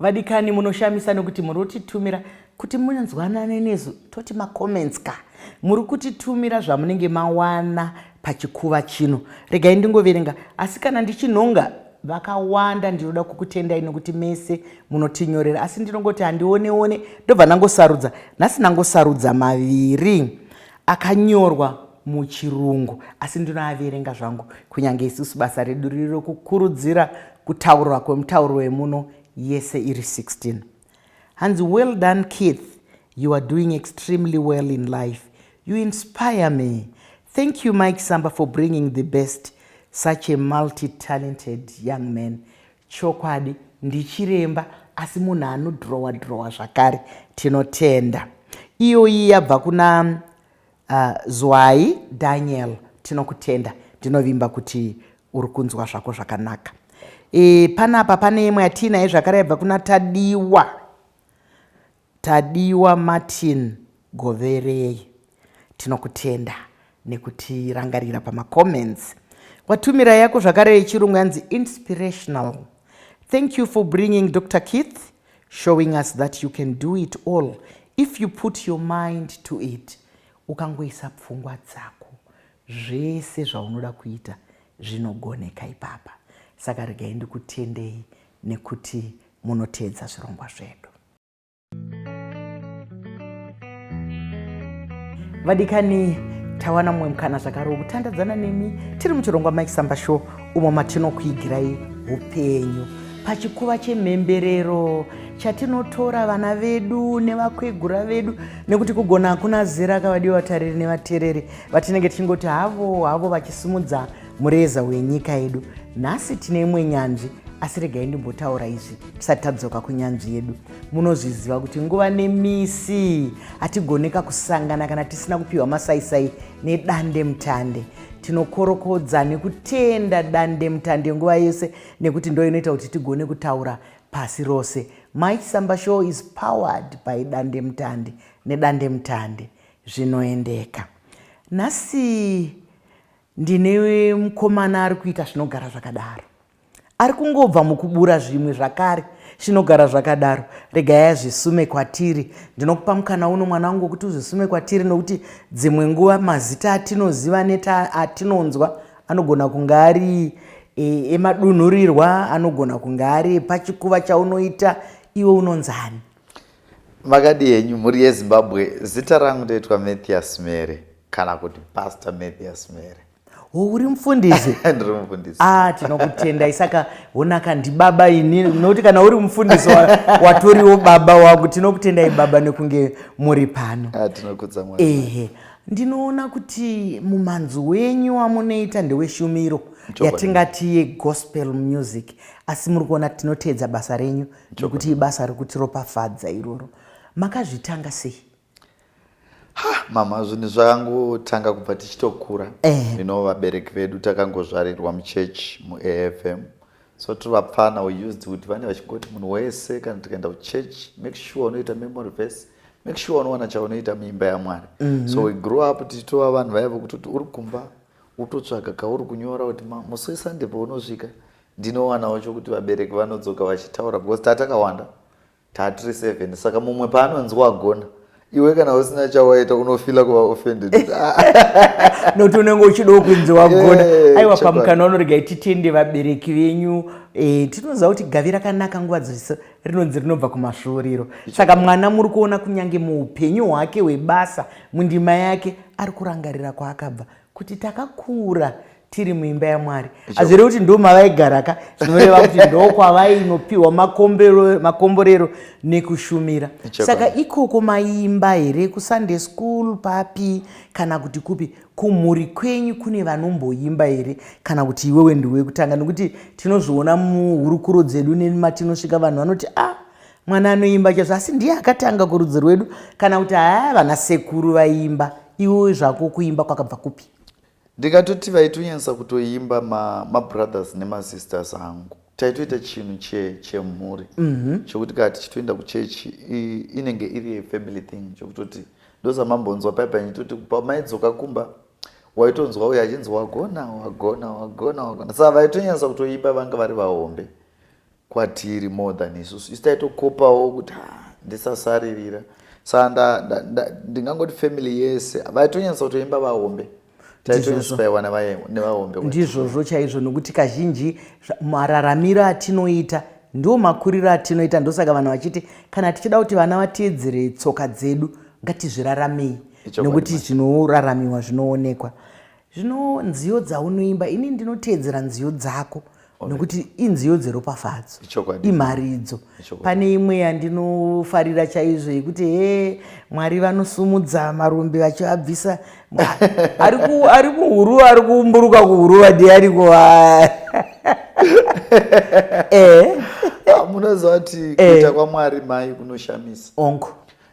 Vadikani munoshamisa nokuti muri kutitumira kuti munyanzwanane nesu toti macomments ka muri kutitumira zvamunenge mawana pachikuva chino. Regai ndingoverenga asi kana ndichinhonga vakawanda ndinoda kukutendai nokuti mese munotinyorera asi ndinongoti handioneone ndobva ndangosarudza nhasi ndangosarudza maviri akanyorwa muchirungu asi ndinoaverenga zvangu kunyange isusu basa redu riri rokukurudzira kutaurwa kwemutauro wemuno yese iri 16. Hanzi, well done Keith, you are doing extremely well in life, you inspire me. Thank you Mike Samba for bringing the best, such a multi-talented young man. Chokwadi ndichiremba asi munhu anodrowa zvakare tinotenda. Iyoyi yabva kuna Zwai Daniel, tinokutenda, ndinovimba kuti uri kunzwa zvako zvakanaka. Panapa pane imwe yatinaye zvakare yabva kuna Tadiwa Martin Goverei, tinokutenda nekuti rangarira pamacomments. Watumira yako zvakare yechirungu yanzi inspirational. Thank you for bringing Dr. Keith, showing us that you can do it all if you put your mind to it. Ukangoisa pfungwa dzako zvese zvaunoda kuita zvinogoneka ipapa. Saka regai ndikutendei nekuti munotedza zvirongwa zvedu. Vadikani, tawana mumwe mukana zvakare wokutandadzana nemi tiri muchirongwa Mike Samba Show umo matinokuigirai upenyu pachikuva chemhemberero chatinotora vana vedu nevakwegura vedu nekuti kugona hakuna zera kavadiwa vatariri nevateereri vatinenge tichingoti havo vachisimudza mureza wenyika yedu. Nhasi tine imwe nyanzvi asi regai ndimbotaura izvi tisati tadzoka kunyanzvi yedu. Munozviziva kuti nguva nemisi hatigoneka kusangana kana tisina kupiwa masaisai nedande mutande. Tinokorokodza nekutenda dande mutande nguva yese nekuti ndo inoita kuti tigone kutaura pasi rose. Mike Samba Show is powered by dande mutande nedande mutande zvinoendeka. Nhasi ndine mukomana ari kuita zvinogara zvakadaro. Ari kungobva mukubura zvimwe zvakare zvinogara zvakadaro. Regai azvisume kwatiri. Ndinokupa mukana uno mwana wangu kuti uzvisume kwatiri nokuti dzimwe nguva mazita atinoziva atinonzwa anogona kunge ari emadunhurirwa, anogona kunge ari pachikuva chaunoita. Iwe unonzani? Makadi yenyu muri yeZimbabwe. Zita rangu ndoitwa Matthias Mere kana kuti Pastor Matthias Mere. Uri mufundisi? Ndiri mufundisi. Tinokutenda. Isaka onaka ndibaba ini nokuti kana uri mufundisi watoriwo baba wangu. Tinokutendai baba nekunge muri pano. Tinokudza Mwari. Ndinoona kuti mumanzu wenyu wamunoita ndeweshumiro yatingati yegospel music asi muri kuona tinotedza basa renyu nokuti ibasa rikutiropafadza iroro. Makazvitanga sei? Mama, zvinhu zvakangotanga kubva tichitokura. Vabereki vedu takangozvarirwa muchechi muAFM. So tiri vapfana we used kuti vane vachingoti munhu wese kana tikaenda kuchechi make sure unoita memory verse, make sure unowana chaunoita muimba yaMwari. So we grew up tichitova vanhu vaiva kutoti uri kumba utotsvaga kauri kunyora kuti musi weSunday paunosvika ndinowanawo chokuti vabereki vanodzoka vachitaura because tatakawanda tatiri 7. Saka mumwe paanonzi wagona iwe kana usina chawaita unofila kuva offended. Nokuti unenge uchidawo kunzi wagona. Aiwa pamukana unoregai titende vabereki venyu. Tinoziva kuti gavi rakanaka nguva dzose rinonzi rinobva kumasvuuriro. Saka mwana muri kuona kunyange muupenyu hwake hwebasa mundima yake ari kurangarira kwaakabva kuti takakura tiri muimba yaMwari. Hazvirevi kuti ndo mavaigara zvinoreva kuti ndo kwavainopiwa makomborero nekushumira. Saka ikoko maimba here kuSunday school papi kana kuti kupi kumhuri kwenyu kune vanomboimba here kana kuti iwewe ndiwe kutanga? Nokuti tinozviona muhurukuro dzedu nematinosvika vanhu vanoti mwana anoimba chazvo asi ndiye akatanga kurudzi rwedu kana kuti vana sekuru vaimba. Iwewe zvako kuimba kwakabva kupi? Ndikatoti vaitonyanyisa kutoimba mabrothers nemasisters angu. Taitoita chinhu chemhuri chokuti kati tichitoenda kuchechi inenge iri family thing chokutoti ndozamambonzwa paipa nyitoti pamaidzoka kumba waitonzwa uyo achinzi wagona. Saka vaitonyanyisa kutoimba vanga vari vahombe kwatiri more than isusu. Taitokopawo kuti ndisasaririra. Saka ndingangoti family yese vaitonyatsa kutoimba vahombe. Taitoinspire nevahombe. Ndizvozvo chaizvo, nokuti kazhinji mararamiro atinoita ndiwo makuriro atinoita. Ndosaka vanhu vachiti kana tichida kuti vana vateedzere tsoka dzedu ngatizviraramei, nokuti zvinoraramiwa zvinoonekwa. Zvino nziyo dzaunoimba, ini ndinoteedzera nziyo dzako nokuti inziyo dzeropafadzo, imharidzo. Pane imwe yandinofarira chaizvo yekuti Mwari vanosumudza marumbi vachivabvisa ari kuhuru, ari kumburuka kuhuruva ndiariko. Munoziva kuti kuita kwaMwari mai kunoshamisa. Ongo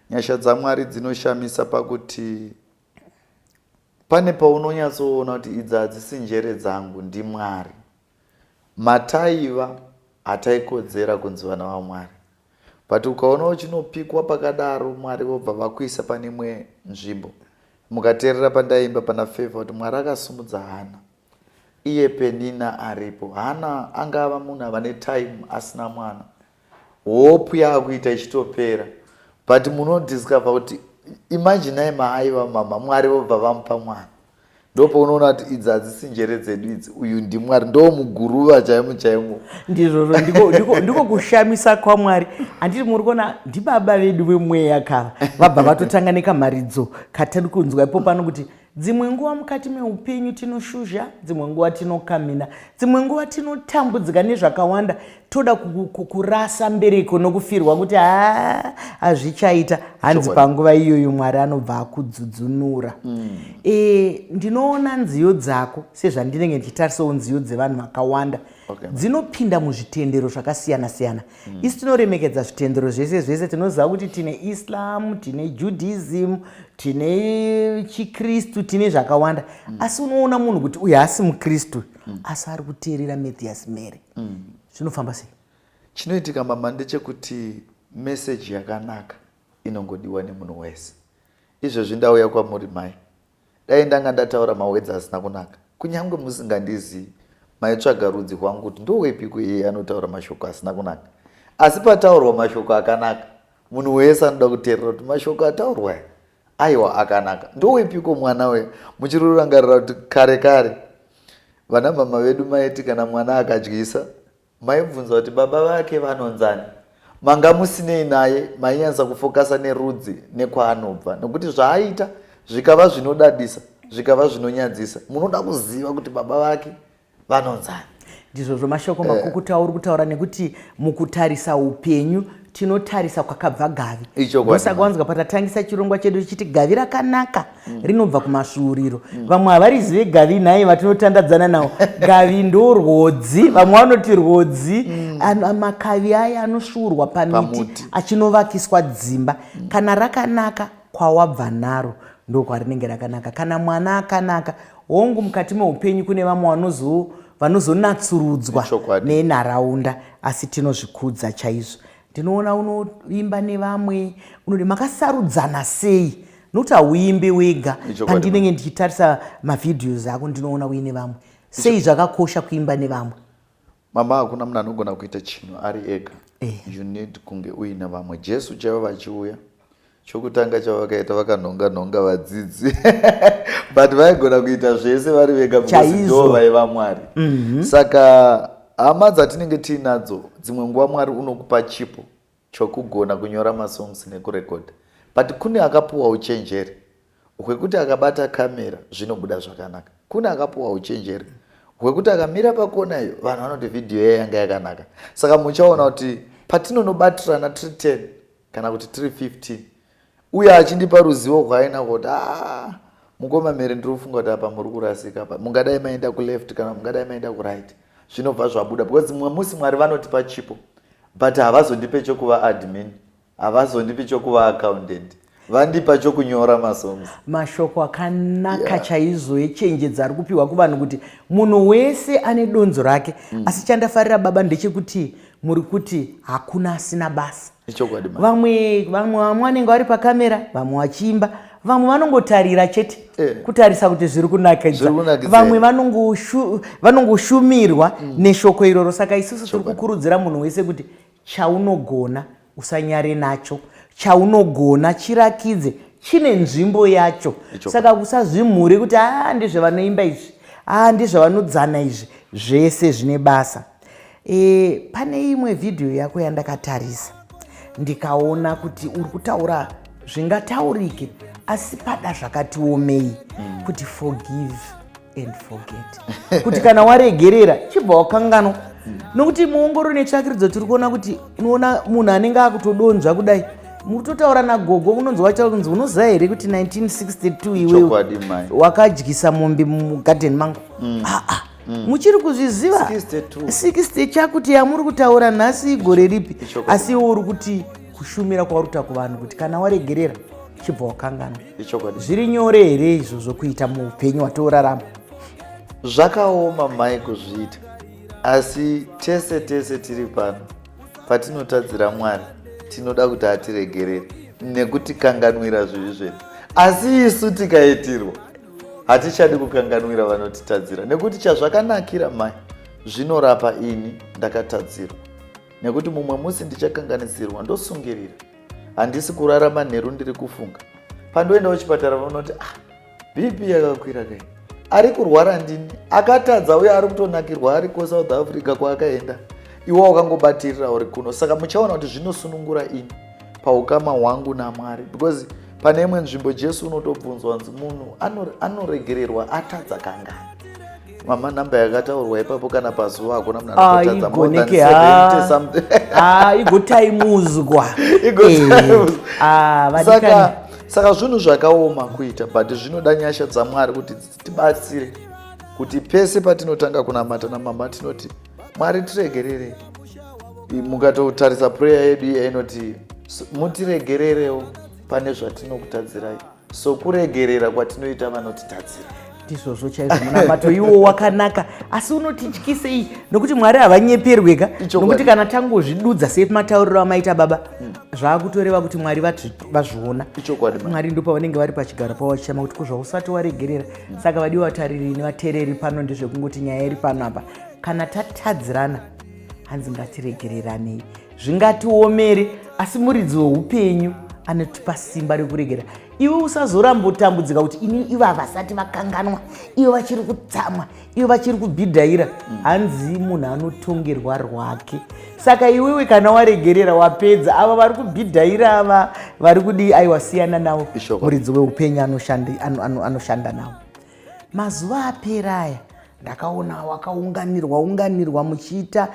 Nyasha dzaMwari dzinoshamisa pakuti pane paunonyatsoona kuti idzi hadzisi njere dzangu, ndiMwari. Mataiva hataikodzera kunzi vana vaMwari, but ukaona uchinopikwa pakadaro, Mwari vobva vakuisa pane imwe nzvimbo. Mukateerera pandaimba pana Favor kuti Mwari akasumudza Hana, iye Penina aripo. Hana angava munhu ava netime asina mwana, hope yaakuita ichitopera, but munodiscover kuti imaginai maaiva mama, Mwari vobva vamupa mwana. Ndopo unoona kuti idzi hadzisi njere dzedu idzi, uyu ndiMwari, ndo muguruva chaimo chaimo. Ndizvozvo ndiko kushamisa kwaMwari. Handiti muri kuona ndibaba vedu vemweya kava vabva vatotanga nekamharidzo katiri kunzwa ipo pano kuti dzimwe nguva mukati meupenyu tinoshuzha, dzimwe nguva tinokamina, dzimwe nguva tinotambudzika nezvakawanda, toda kurasa mbereko nokufirwa kuti hazvichaita. Hanzi panguva iyoyo Mwari anobva akudzudzunura. Ndinoona nziyo dzako sezvandinenge ndichitarisawo nziyo dzevanhu vakawanda dzinopinda muzvitendero zvakasiyana siyana. Isi tinoremekedza zvitendero zvese zvese. Tinoziva kuti tine Islam, tine Judaism, tine Chikristu, tine zvakawanda. Asi unoona munhu kuti uyu haasi muKristu, asi ari kuteerera Matthias Mary. Zvinofamba sei? Chinoitika mama ndechekuti message yakanaka inongodiwa nemunhu wese. Izvozvi ndauya kwamuri mai, dai ndanga ndataura mawedzi asina kunaka, kunyange musingandizivi, maitsvaga rudzi rwangu kuti ndowepiko iye anotaura mashoko asina kunaka. Asi pataurwa mashoko akanaka, munhu wese anoda kuteerera kuti mashoko ataurwa aiwa akanaka. Ndowepiko mwana we? Muchirorangarira kuti kare kare vana mama vedu maiti kana mwana akadyisa, maibvunza kuti baba vake vanonzani, manga musinei naye, mainyanza kufokasa nerudzi nekwaanobva, nokuti zvaaita zvikava zvinodadisa, zvikava zvinonyadzisa, munoda kuziva kuti baba vake vanonzani. Ndizvozvo mashoko makukuta uri kutaura, nekuti mukutarisa upenyu tinotarisa kwakabva gavi. Ndosaka wanzwa patatangisa chirongwa chedu chiti gavi rakanaka rinobva kumashuuriro. Vamwe havarizive gavi nhai vatinotandadzana nawo. Gavi ndorwodzi, vamwe vanoti rwodzi, makavi aya anosvuurwa pamiti achinovakiswa dzimba. Kana rakanaka kwawabva naro ndokwarinenge rakanaka. Kana mwana akanaka, hongu mukati meupenyu kune vamwe vanozonatsurudzwa nenharaunda, asi tinozvikudza chaizvo. Ndinoona unoimba nevamwe, unoti makasarudzana sei, nokuti hauimbe wega. Pandinenge ndichitarisa mavhidhios ako ndinoona uine vamwe. Sei zvakakosha kuimba nevamwe? Mama, hakuna munhu anogona kuita chinhu ari ega. You need kunge uine vamwe. Jesu chaiva vachiuya, chokutanga chavakaita vakanhonga vadzidzi but vaigona kuita zvese vari vega because ndo vaiva Mwari. Saka hama dzatinenge tiinadzo, dzimwe nguva Mwari unokupa chipo chokugona kunyora masongs nekurekodha, but kune akapuwa uchenjeri hwekuti akabata kamera zvinobuda zvakanaka. Kune akapuwa uchenjeri hwekuti akamira pakona iyo vanhu vanoti vhidhiyo yayo yanga yakanaka. Saka muchaona kuti patinonobatirana tiri 10 kana kuti tiri 15, uye achindipa ruzivo rwaaina kuti mukoma Mary ndinofunga kuti apa muri kurasika apa, mungadai maenda kuleft kana mungadai maenda kuright, zvinobva zvabuda. Because mumwe musi Mwari vanotipa chipo, but havazondipe chokuva admin, havazondipe chokuva accountant, vandipa chokunyora masongs. Mashoko akanaka chaizvo echenjedza ari kupiwa kuvanhu kuti munhu wese ane donzo rake. Asi chandafarira baba ndechekuti muri kuti hakuna asina basa. Vamwe vanenge vari pakamera, vamwe vachiimba, vamwe vanongotarira chete kutarisa kuti zviri kunakidza, vamwe vanongoshumirwa neshoko iroro. Saka isusu tiri kukurudzira munhu wese kuti chaunogona usanyare nacho, chaunogona chirakidze, chine nzvimbo yacho. Saka usazvimhure kuti ndezvevanoimba izvi, ndezvevanodzana izvi, zvese zvine basa. Pane imwe vhidhiyo yako yandakatarisa ndikaona kuti uri kutaura zvingataurike asi pada zvakati omei, kuti forgive and forget, kuti kana waregerera chibva wakanganwa. Nokuti muongoro netsvakiridzo tiri kuona kuti unoona munhu anenge akutodonzva kudai, mutotaura nagogo unonzi wacho kunzi unoziva here kuti 1962 iwewe wakadyisa mombe mugadheni mangu. Muchiri kuzviziva 60 chakuti yamuri kutaura nhasi igore ripi, asi iwo uri kuti kushumira kwaruta kuvanhu kuti kana waregerera chibva wakanganwa. Zviri nyore here izvozvo kuita muupenyu watoorarama? Zvakaoma mai kuzviita, asi tese tiri pano patinotadzira Mwari tinoda kuti atiregerere nekuti kanganwira zvivi zvedu. Asi isu tikaitirwa hatichadi kukanganwira vanotitadzira, nekuti chazvakanakira mai, zvinorapa ini ndakatadzirwa, nekuti mumwe musi ndichakanganisirwa ndosungirira, handisi kurarama nheru ndiri kufunga. Pandoenda kuchipatara vanoti BP yakakwira kai, ari kurwara ndini, akatadza uye ari kutonakirwa ari kuSouth Africa kwaakaenda, iwe wakangobatirira uri kuno. Saka muchaona kuti zvinosunungura ini paukama hwangu naMwari, because pane imwe nzvimbo Jesu unotobvunzwa nzi munhu anoregererwa atadza kangani. Mama namba yakataurwa ipapo, kana pazuva hakuna munhu anotadza more than 70 something. Igotaimudzwa. Saka zvinhu zvakaoma kuita, but zvinoda nyasha dzaMwari kuti tibatsire kuti pese patinotanga kunamata naMama tinoti Mwari tiregerere. Mukatotarisa prayer yedu iya inoti mutiregererewo pane zvatinokutadzirai, so kuregerera kwatinoita vanotitadzira ndizvozvo chaizvo munamato iwo wakanaka. Asi unotityisei nokuti Mwari havanyeperweka, nokuti kana tangozvidudza sematauriro amaita baba, zvaakutoreva kuti Mwari vazviona. Mwari ndipo vanenge vari pachigaro pavo vachishama kuti kuzvausati waregerera. Saka vadiwa vatariri nevateereri pano ndezvekungoti nyaya iri pano apa, kana tatadzirana hanzi ngatiregereranei. Zvingatiomere, asi muridzi weupenyu anotipa simba rekuregera. Iwe usazorambotambudzika kuti ivo havasati vakanganwa, ivo vachiri kutsamwa, ivo vachiri kubhidhaira. Hanzi munhu anotongerwa rwake. Saka iwewe kana waregerera wapedza, ava vari kubhidhaira ava vari kudi aiwasiyana navo, muridzi weupenyu anoshanda navo. Mazuva apera aya ndakaona wakaunganirwa muchiita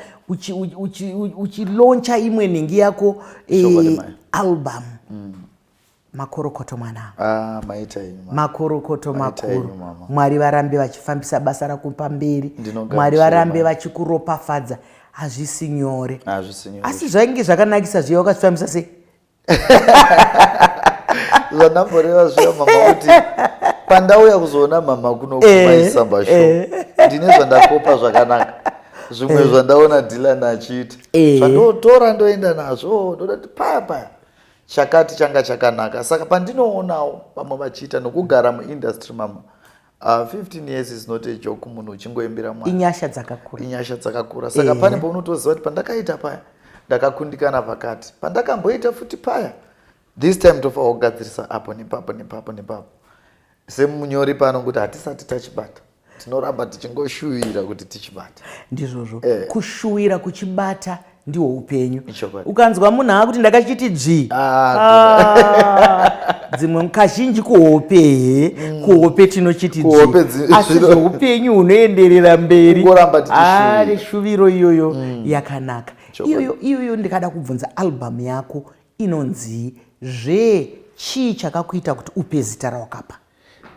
uchiloncha imwe nhingi yako album Makorokoto mwana. Makorokoto makuru. Mwari varambe vachifambisa basa rako pamberi, Mwari varambe vachikuropafadza. Hazvisi nyore, asi zvainge zvakanakisa zviya wakazvifambisa sei? Zvanamboreva zviya mama kuti pandauya kuzoona mama kuno kumaisamba show, ndine zvandakopa zvakanaka, zvimwe zvandaona Dylan achiita, zvandotora ndoenda nazvo, ndodati paya chakati changa chakanaka. Saka pandinoonawo vamwe vachiita nokugara muindustry mama, 15 years is not a joke, munhu uchingoimbira Mwari. Inyasha dzakakura. Saka pane paunotoziva kuti pandakaita paya ndakakundikana pakati, pandakamboita futi paya, this time tofa kugadzirisa apo nepapo. Semunyori pano kuti hatisati tachibata, tinoramba tichingoshuwira kuti tichibata. Ndizvozvo, kushuwira kuchibata ndiwo upenyu. Ukanzwa munhu akuti ndakachiti dzvi, dzimwe kazhinji kuhope tinochiti dzvi, asi zveupenyu hunoenderera mberi. Shuviro iyoyo yakanaka. Iyoyo ndikada kubvunza, album yako inonzi chii chakakuita kuti upe zita rawakapa?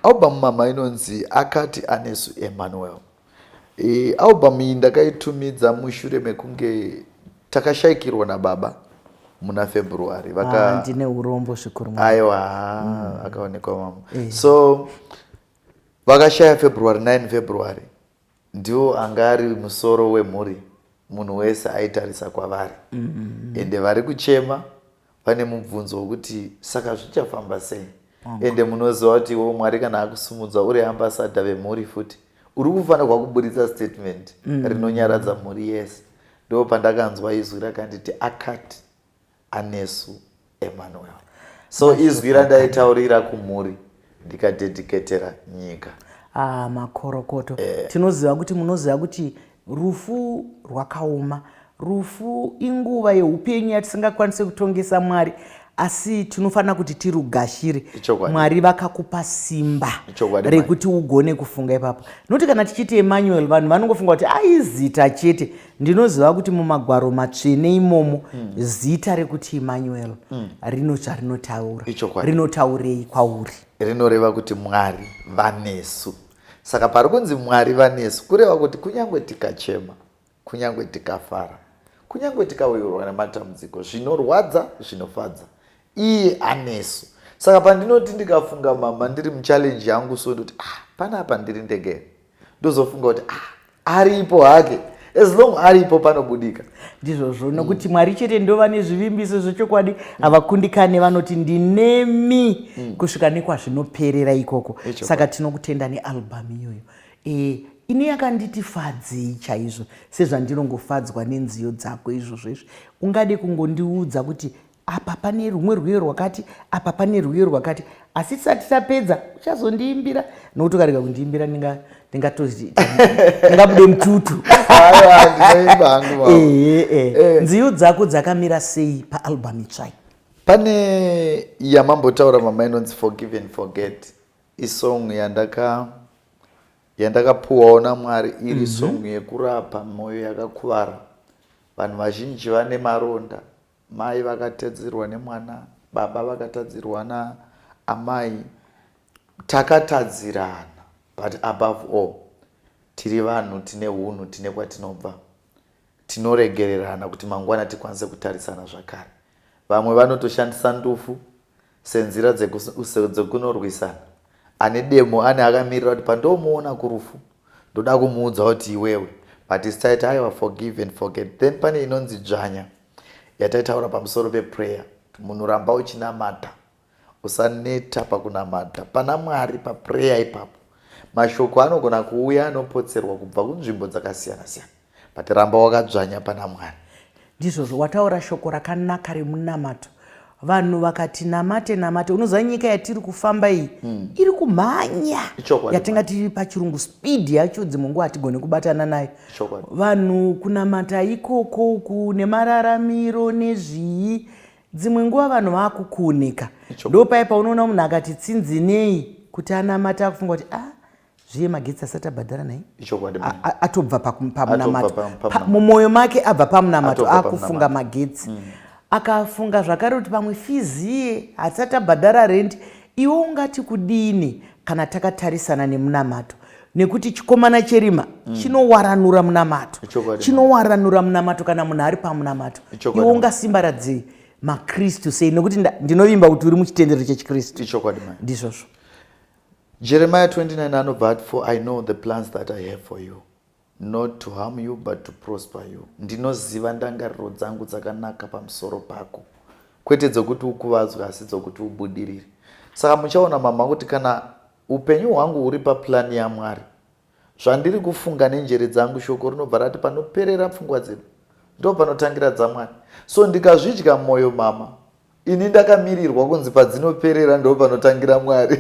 Album mama inonzi Akati Anesu Emmanuel. Album iyi ndakaitumidza mushure mekunge takashayikirwa nababa muna February. Ndine urombo zvikuru. Aiwa, akaonekwa mama. So vakashaya February 9 February. Ndiwo angari musoro wemhuri, munhu wese aitarisa kwavari. Ende vari kuchema, pane mubvunzo wokuti saka zvichafamba sei? ende munoziva kuti iwo Mwari kana akusumudza uri ambassador vemhuri futi uri kufanirwa kuburitsa statement rinonyaradza mhuri yese. Ndo pandakanzwa izwi rakanditi akati anesu Emmanuel. So izwi randaitaurira kumhuri ndikadediketera nyika. Makorokoto. Tinoziva kuti munoziva kuti rufu rwakaoma, rufu inguva yeupenyu yatisingakwanise kutongesa Mwari, asi tinofanira kuti tirugashire. Mwari vakakupa simba rekuti ugone kufunga ipapo. Noti kana tichiti Emmanuel vanhu vanongofunga kuti aizita chete. Ndinoziva kuti mumagwaro matsvene imomo zita rekuti Emmanuel rino zvarinotaura. Rinotaurei kwauri? Rinoreva kuti Mwari vanesu. Saka pari kunzi Mwari vanesu kureva kuti kunyangwe tikachema, kunyangwe tikafara, kunyangwe tikawirwa nematambudziko, zvinorwadza zvinofadza, iye anesu. Saka pandinoti ndikafunga mama ndiri muchallenge yangu so ndoti panapa ndiri ndege, ndozofunga kuti aripo hake, as long aripo panobudika. Ndizvozvo nokuti Mwari chete ndova nezvivimbiso zvechokwadi, havakundikane vanoti ndinemi kusvika nekwazvinoperera ikoko. Saka tinokutenda nealbhamu iyoyo. Ini yakanditifadzei chaizvo sezvandinongofadzwa nenziyo dzako izvozvezvo. Ungade kungondiudza kuti apa pane rumwe rwiyo rwakati, apa pane rwiyo rwakati, asi tisati tapedza uchazondiimbira, nokuti ukarega kundiimbira ndingabude mututu. Nziyo dzako dzakamira sei paalbhamu itsvai? Pane yamambotaura mama inonzi Forgive and Forget, isong yandakapuwawo naMwari iri song yekurapa mwoyo yakakuvara. Vanhu vazhinji vane maronda, mai vakatadzirwa nemwana, baba vakatadzirwa naamai, takatadzirana, but above all tiri vanhu tine hunhu, tine kwatinobva, tinoregererana kuti mangwana tikwanise kutarisana zvakare. Vamwe vanotoshandisa ndufu senzira dzekunorwisana. Ane demo ane akamirira kuti pandomuona kurufu ndoda kumuudza kuti iwewe, but isitaita aiwa forgive and forget. Then pane inonzi dzvanya yataitaura pamusoro peprayer, munhu ramba uchinamata, usaneta pakunamata pana Mwari paprayer ipapo. Mashoko anogona kuuya anopotserwa kubva kunzvimbo dzakasiyana siyana, but ramba wakadzvanya pana Mwari. Ndizvozvo wataura shoko rakanaka remunamato. Vanhu vakati namate namate, unoziva nyika yatiri kufamba iyi iri kumhanya, yatingati pachirungu speed yacho dzimwe nguva hatigone kubatana nayo. Vanhu kunamata ikoko kune mararamiro nezvii, dzimwe nguva vanhu vakukuoneka. Ndo paipa unoona munhu akati tsinzinei kuti anamata akufunga kuti zviye magetsi asati abhadhara naye, atobva pamunamato, mumwoyo make abva pamunamato akufunga magetsi. Akafunga zvakare kuti pamwe fiziye hatisati abhadhara rent, iwe ungati kudini kana takatarisana nemunamato? Nekuti chikomana cherima chinowaranura munamato, chinowaranura munamato kana munhu ari pamunamato. Iwe ungasimbaradzei maKristu sei? Nekuti ndinovimba kuti uri muchitendero chechiKristu. Ndizvozvo. Jeremiah 29 anobva ati, for I know the plans that I have for you, not to harm you but to prosper you. Ndinoziva ndangariro dzangu dzakanaka pamusoro pako, kwete dzokuti ukuvadzwe asi dzokuti ubudirire. Saka muchaona mama kuti kana upenyu hwangu huri paplani yaMwari, zvandiri kufunga nenjere dzangu, shoko rinobva rati panoperera pfungwa dzedu ndo panotangira dzaMwari. So ndikazvidya mwoyo mama, ini ndakamirirwa kunzi padzinoperera ndo panotangira Mwari.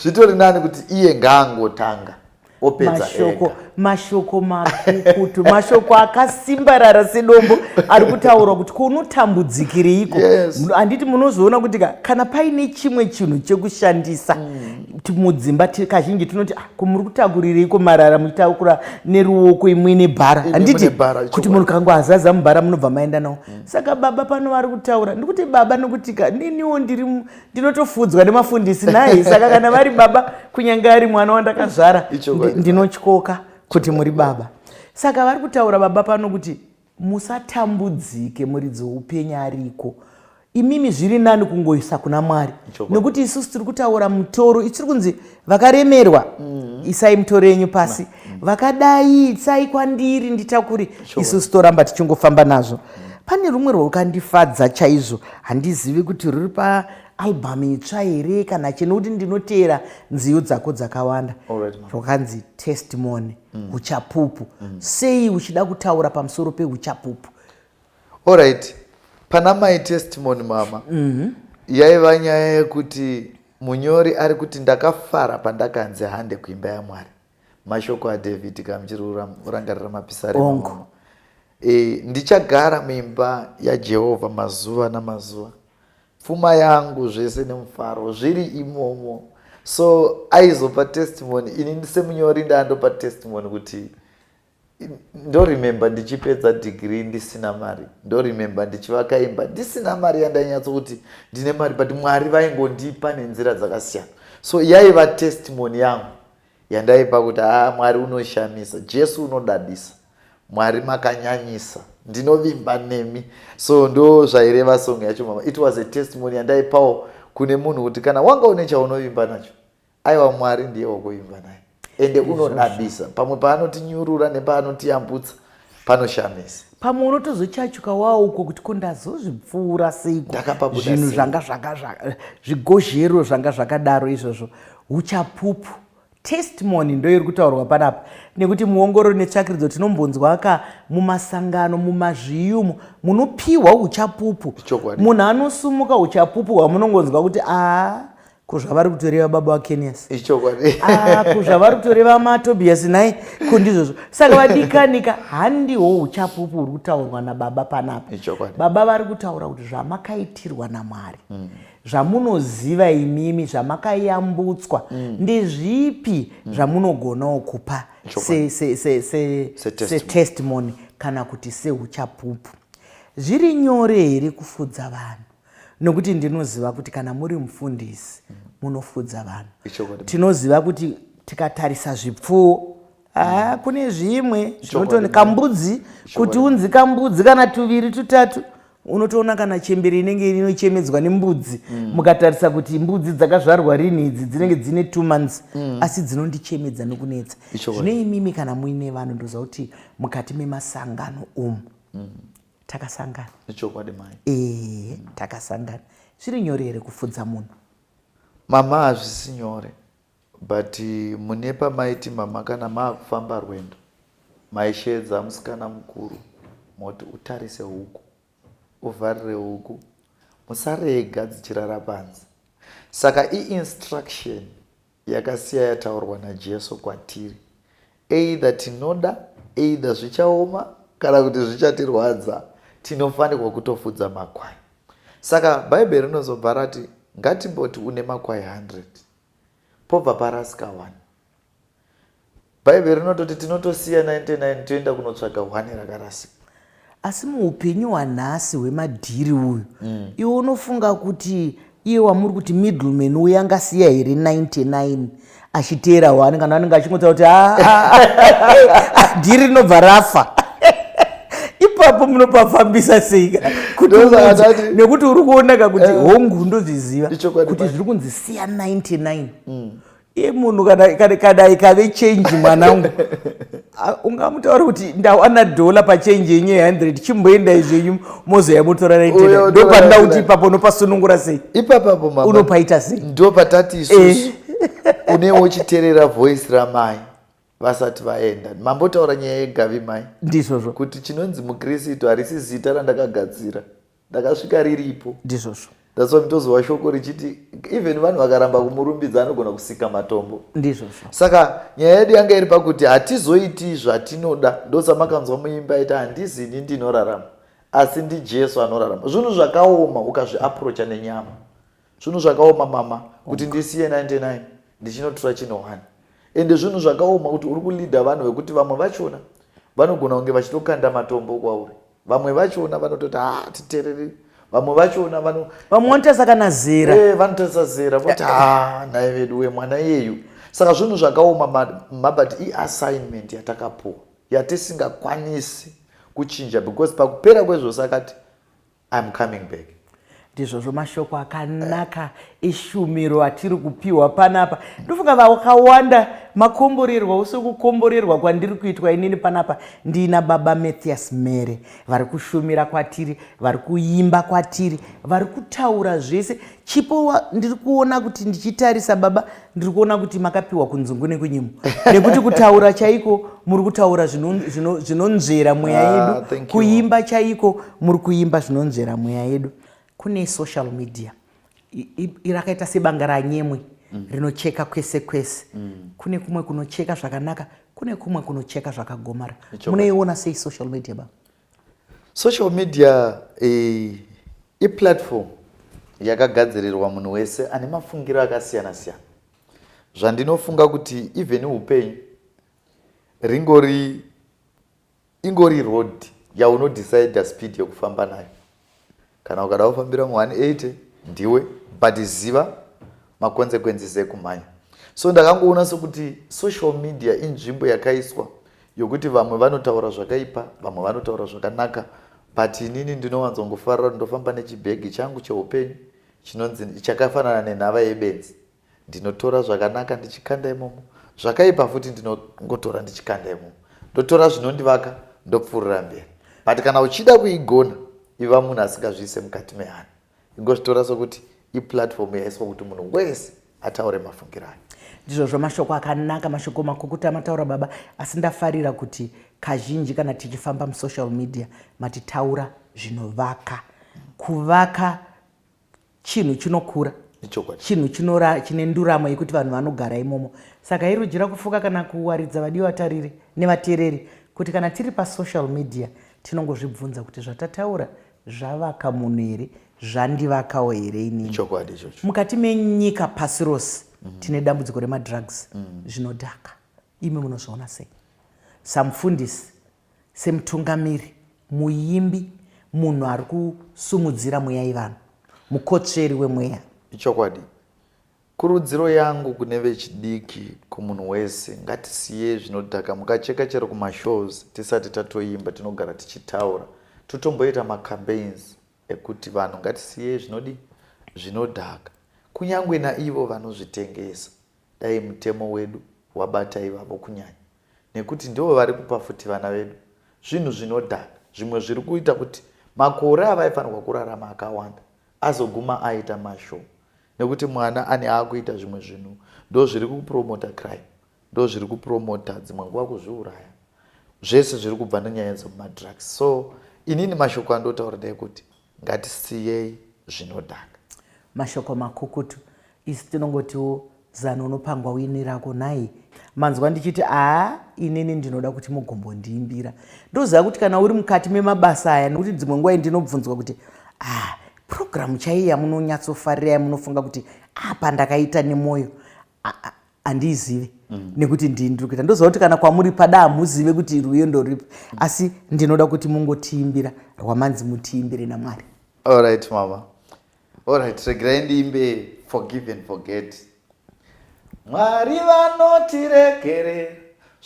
Zvitori nani kuti iye ngaangotanga opedza ega. Mashoko makukutu, mashoko akasimbarara sedombo ari kutaura kuti kunotambudzikireiko. Handiti munozoona kuti kana paine chimwe chinhu chekushandisa mudzimba kazhinji tinoti muri kutakuririko marara muchitakura neruoko imwe nebhara. Handiti kuti munhu kangu azaza mubhara munobva maenda nawo. Saka baba pano vari kutaura ndikuti baba nokuti neniwo ndinotofudzwa nemafundisi naye. Saka kana vari baba kunyange ari mwana wandakazvara ndinotyoka kuti muri baba. Saka vari kutaura baba pano kuti musatambudzike muridzi weupenyu ariko. Imimi zviri nani kungoisa kuna Mwari. Nekuti isusu tiri kutaura mutoro, tiri kunzi vakaremerwa isai mutoro yenyu pasi, vakadai isai kwandiri nditakuri, isusu toramba tichingofamba nazvo. Pane rumwe rwakandifadza chaizvo, handizivi kuti ruri album itsva here kana nekuti ndinoteera nziyo dzako dzakawanda zvakanzi testimony uchapupu. Sei uchida kutaura pamusoro peuchapupu? Alright, pana my testimony mama. Yaiva nyaya yekuti munyori ari kuti ndakafara pandakanzi hande kuimba yaMwari. Mashoko aDavid kamuchiri urangarira mapisari mama. Ndichagara muimba yaJehovha mazuva namazuva. Pfuma yangu zvese nemufaro zviri imomo. So aizopa testimony ini semunyori ndandopa testimony kuti ndo remember ndichipedza degree ndisina mari, ndo remember ndichivaka imba ndisina mari yandanyatso kuti ndine mari, but Mwari vaingondipa nenzira dzakasiyana. So yaiva testimony yangu yandaipa kuti Mwari unoshamisa, Jesu unodadisa, Mwari makanyanyisa, ndinovimba nemi. So ndo zvaireva song yacho mama. It was a testimony yandaipawo kune munhu kuti kana wanga une chaunovimba nacho, aiwa Mwari ndiye wakuimba naye. Ende unodadisa. Pamwe paanotinyurura nepaanotiyambutsa panoshamisa. Pamwe unotozochachuka wawo uko kuti kundazozvipfuura seiko. Zvinhu zvigozhero zvanga zvakadaro izvozvo. Uchapupu. Testimony ndo iri kutaurwa panapa. Nekuti muongororo netsvakirudzo tinombonzwa mumasangano mumazviyu munopiwa uchapupu. Munhu anosumuka uchapupu hwamunongonzwa kuti kuzvavari kutoreva baba waKenias, kuzvavari kutoreva maTobias naye kundizvozvo. Saka vadikanika handiwo uchapupu uri kutaurwa nababa panapa. Baba vari kutaura kuti zvamakaitirwa naMwari, zvamunoziva imimi, zvamakayambutswa, ndezvipi zvamunogonawo kupa se-testimony kana kuti seuchapupu. Zviri nyore here kufudza vanhu? Nokuti ndinoziva kuti kana muri mufundisi munofudza vanhu. Tinoziva kuti tikatarisa zvipfuwo kune zvimwe zvinotoni kambudzi, kuti unzi kambudzi kana tuviri tutatu unotoona kana chembere inenge inochemedzwa nembudzi. Mukatarisa kuti mbudzi dzakazvarwa rini idzi dzinenge dzine 2 months asi dzinondichemedza nokunetsa. Zvino imimi kana muine vanhu ndoziva kuti mukati memasangano takasangana. Takasangana. Zviri nyore here kufudza munhu? Mama hazvisi nyore, but mune pamaiti mama kana maakufamba rwendo maishedza musikana mukuru moti utarise huku, uvharire huku, musarega dzichirara panze. Saka instruction yakasiya yataurwa naJesu kwatiri. Either tinoda, either zvichaoma kana kuti zvichatirwadza, tinofanirwa kutofudza makwai. Saka Bhaibheri rinozobva rati ngatimboti une makwai 100 pobva parasika 1. Bhaibheri rinototi tinotosiya 99 toenda kunotsvaga 1 rakarasika. Asi muupenyu hwanhasi hwemadhiri uyu, iwe unofunga kuti iye wamuri kuti middleman uya angasiya here 99 achiteera 1 kana anenge achingotsa kuti dhiri rinobva rafa? Ipapo munopafambisa sei? Nekuti uri kuoneka kuti hongu ndozviziva kuti zviri kunzi siya 99. Iye munhu kana ikave change mwanangu, ungamutaura kuti ndawana $1 pachange yenye 100 chimboenda izvenyu mozoya motora 99. Ndo panida kuti ipapo unopasunungura sei? Ipapo mama unopaita sei? Ndo patati isusu unewo uchiteerera voice ramai vasati vaenda. Mambotaura nyaya yeGavi mai? Ndizvozvo. Kuti chinonzi muKristu harisi zita randakagadzira, ndakasvika riripo. Ndizvozvo. That's why mtozwa shoko richiti even vanhu vakaramba kumurumbidza anogona kusika matombo. Ndizvozvo. Saka nyaya yedu yanga iri pakuti hatizoiti zvatinoda. Ndosamakanzwa muimba ita handisi ini ndinorarama asi ndiJesu anorarama. Zvinhu zvakaoma ukazviaprocha nenyama. Zvinhu zvakaoma mama kuti ndisiye 99 ndichinotora chino 1. Ende zvinhu zvakaoma kuti uri kulidha vanhu vekuti vamwe vachona vanogona kunge vachitokanda matombo kwauri, vamwe vachona vanototi titereri, vamwe vachona vamwe vanotasa kana zera, vanotasa zera voti naye vedu wemwana yeyu. Saka zvinhu zvakaoma mabati iassignment yatakapuwa yatisingakwanisi kuchinja, because pakupera kwezvose akati I'm coming back. ndizvozvo mashoko akanaka eshumiro atiri kupiwa panapa. Ndofunga vakawanda makomborerwa usekukomborerwa kwandiri kuitwa inini panapa ndina baba Matthias Mere vari kushumira kwatiri, vari kuimba kwatiri, vari kutaura zvese. Chipo ndiri kuona kuti ndichitarisa baba, ndiri kuona kuti makapiwa kunzungu nekunyimo nekuti kutaura chaiko muri kutaura zvinonzvera mweya yedu, kuimba chaiko muri kuimba zvinonzvera mweya yedu. Kune social media irakaita sebanga ranyemwe rinocheka kwese kwese. Kune kumwe kunocheka zvakanaka, kune kumwe kunocheka zvakagomara. Munoiona sei social media baba? Social media platform yakagadzirirwa munhu wese ane mafungiro akasiyana siyana. Zvandinofunga kuti even upenyu ingori road yaunodecide speed yekufamba nayo. Kana ukada kufambira mu180 ndiwe, but ziva makonsekwensi ekumhanya. So ndakangoona sokuti social media inzvimbo yakaiswa yokuti vamwe vanotaura zvakaipa, vamwe vanotaura zvakanaka, but inini ndinowanzongofarira ndofamba nechibhegi changu cheupenyu chinonzi chakafanana nenhava yebenzi. Ndinotora zvakanaka ndichikanda imomo, zvakaipa futi ndinongotora ndichikanda imomo, ndotora zvinondivaka ndopfuurira mberi. But kana uchida kuigona iva munhu asingazviise mukati mehana, ingozvitora sokuti iplatform yaiswa kuti munhu wese ataure mafungiro ayo. Ndizvozvo mashoko akanaka, mashoko makukuta amataura baba, asi ndafarira kuti kazhinji kana tichifamba musocial media matitaura zvinovaka. Kuvaka chinhu chinokura, chinhu chine nduramo yekuti vanhu vanogara imomo. Saka irujira kufuka kana kuwaridza vadiwa tariri nevateereri kuti kana tiri pasocial media tinongozvibvunza kuti zvatataura zvavaka munhu here, zvandivakawo here inini. Mukati menyika pasi rose tine dambudziko remadrugs zvinodhaka. Imi munozviona sei samufundisi, semutungamiri, muimbi, munhu ari kusumudzira mweya yevanhu, mukotsveri wemweya? Ichokwadi. Kurudziro yangu kune vechidiki, kumunhu wese, ngatisiye zvinodhaka. Mukacheka chero kumashows tisati tatoimba tinogara tichitaura, totomboita macampaigns ekuti vanhu ngatisiye zvinodhaka. Kunyangwe naivo vanozvitengesa, dai mutemo wedu wabata ivavo kunyanya, nekuti ndivo vari kupa futi vana vedu zvinhu zvinodhaka. Zvimwe zviri kuita kuti makore avaifanirwa kurarama akawanda azoguma aita mashow, nekuti mwana ane akuita zvimwe zvinhu ndo zviri kupromota crime, ndo zviri kupromota dzimwe nguva kuzviuraya. Zvese zviri kubva nenyaya dzemadrugs. So inini mashoko andotaura ndekuti ngatisiyei zvinodhaka. Mashoko makukutu. Isi tinongotiwo zano unopangwa wini rako nai. Manzwa ndichiti inini ndinoda kuti mugombondiimbira. Ndoziva kuti kana uri mukati memabasa aya, nekuti dzimwe nguva ndinobvunzwa kuti program chaiyi yamunonyatsofarira yamunofunga kuti apa ndakaita nemoyo handizive nekuti ndiri kuita. Ndoziva kuti kana kwamuri pada hamuzive kuti ruyo ndoripi, asi ndinoda kuti mungotiimbira rwamanzi mutiimbire naMwari. Alright mama. Alright, regerai ndiimbe Forgive and Forget. Mwari vanotiregere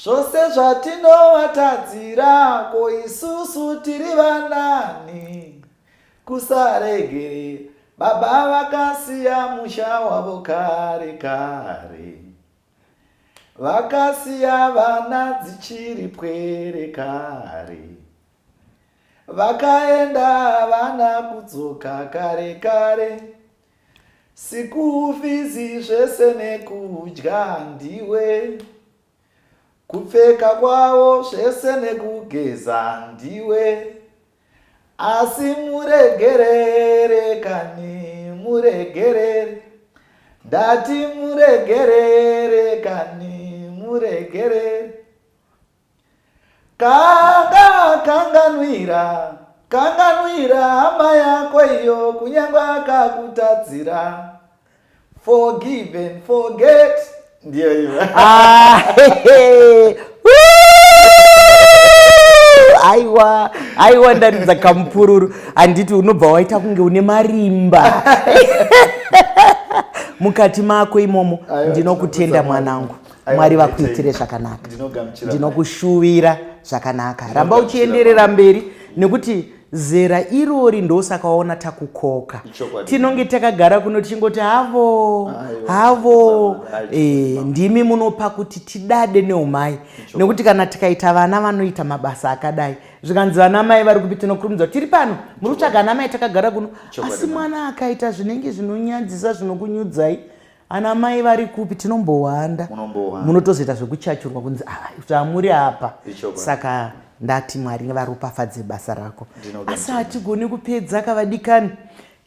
zvose zvatinovatadziira, ko isusu tiri vanani kusaregere. Baba vakasiya musha wavo kare kare, vakasiya vana dzichiri pwere kare, vakaenda vana kudzoka kare kare. Sikufizi zvese nekudya ndiwe, kupfeka kwavo zvese nekugeza ndiwe, asi muregerere kani muregerere, ndati muregerere kani muregerere. Kanganwira hama yako iyo kunyangwe akakutadzira. Forgive and forget. Ndiyo hiyo. Aiwa ndaridza kampururu. Anditi unobva waita kunge une marimba. Mukati mako imomo ndinokutenda mwanangu. Mwari vakuitire zvakanaka. Ndinokushuvira zvakanaka. Ramba uchienderera mberi nekuti zera irori ndosaka waona takukoka. Tinonge takagara kuno tichingoti havo ndimi munopa kuti tidade neumai, nekuti kana tikaita vana vanoita mabasa akadai zvikanzi vana mai vari kupita nokurumidza tiri pano muri kutsvaga ana mai takagara kuno, asi mwana akaita zvinenge zvinonyadzisa zvinokunyudzai, ana mai vari kupi tinombowanda, munotozoita zvekuchachurwa kunzi zvamuri apa. Saka ndati Mwari varopafadze basa rako. Asi hatigoni kupedza kavadikani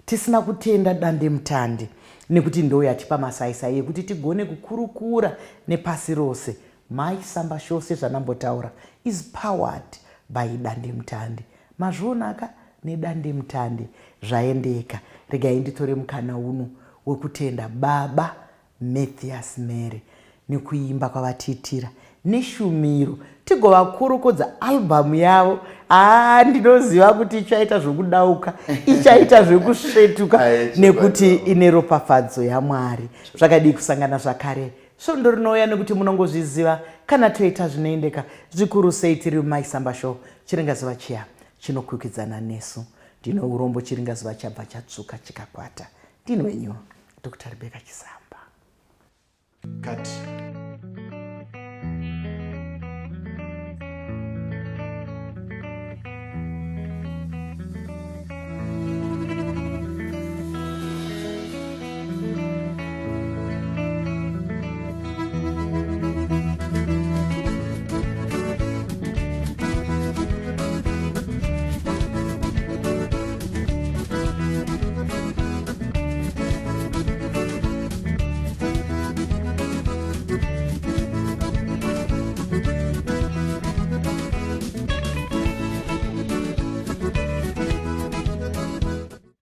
tisina kutenda dande mutande, nekuti ndo yatipa masaisai ekuti tigone kukurukura nepasi rose. Mai Samba Show sezvanambotaura is powered by dande mutande. Mazvionaka nedande mutande zvaendeka. Regai nditore mukana uno wekutenda Baba Mathias Mary nekuimba kwavatiitira neshumiro tigovakurukodza albhamu yavo. Ndinoziva kuti ichaita zvokudauka, ichaita zvekusvetuka nekuti ine ropafadzo yaMwari. Zvakadii kusangana zvakare svondo rinouya nekuti munongozviziva kana toita zvinoendeka zvikuru sei tiri muMaisamba Show. Chiringazuva chiya chinokwikwidzana nesu. Ndino urombo chiringazuva chabva chatsvuka chikakwata. Ndini wenyu Dr. Rebecca Chisamba. Cut.